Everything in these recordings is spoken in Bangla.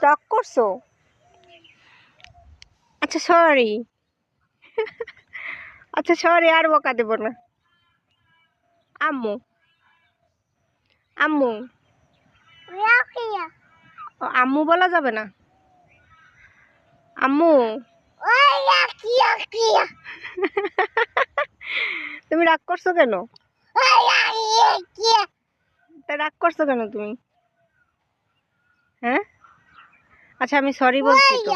রাগ করছো? আচ্ছা সরি। আচ্ছা সরি, আর বকা দেব না। আম্মু, আম্মু। ও, আম্মু বলা যাবে না। আম্মু। তুমি রাগ করছো কেন? তা রাগ করছো কেন তুমি? হ্যাঁ, আচ্ছা আমি সরি বলছি তো।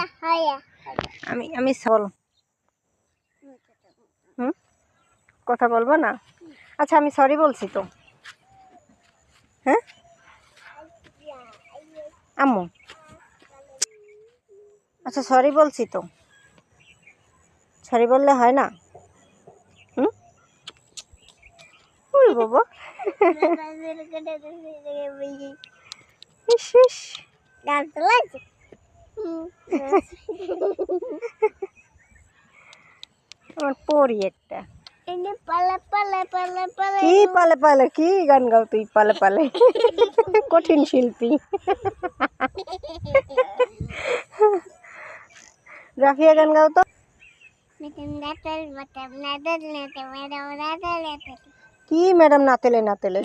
আমি বলো। হুম, কথা বলবো না? আচ্ছা আমি সরি বলছি তো। হ্যাঁ আম্মু, আচ্ছা সরি বলছি তো। সরি বললে হয় না? হুম, ওরে বাবা। ইস ইস। আমার পরি একটা। কি পালে পালে, কি গান গাও তুই? পালে পালে কঠিন শিল্পী। রাফিয়া গান গাও তো। কি ম্যাডাম নাতেলে নাতেলে?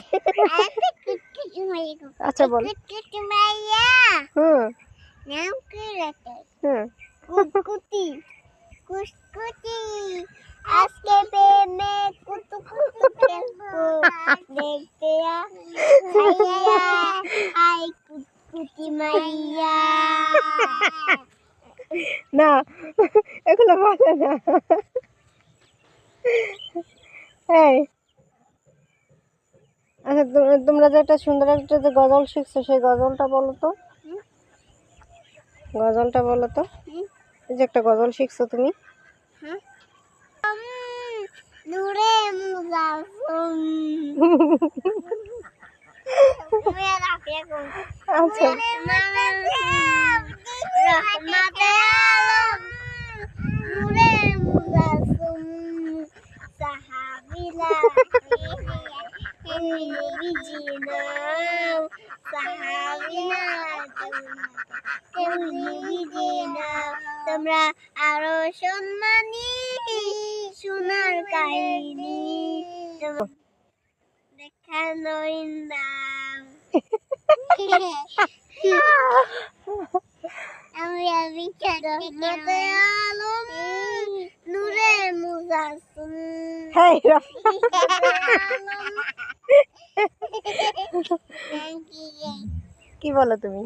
আচ্ছা বল। হুম হুম। আজকে প্রেমে কুতু কুতু খেলবো দেখতে আই কুতকুতি মাইয়া না, এগুলো বলে না। এই, আচ্ছা তোমরা যে একটা সুন্দর একটা যে গজল শিখছো, সেই গজলটা বলো তো। গজলটা বলো তো। এই যে একটা গজল শিখছো তুমি। নূরে মুজাসম আচ্ছা রহমতে আলম নূরে মুজাসম সাহাবিলা বিজিনা সাহাবিনা বিজিনা তোমরা আরো সম্মানী সোনার কাহিনী দেখানো নাম আমি রহমতে আলম নূরে মুজাসম হ্যাঁ কি বলো তুমি?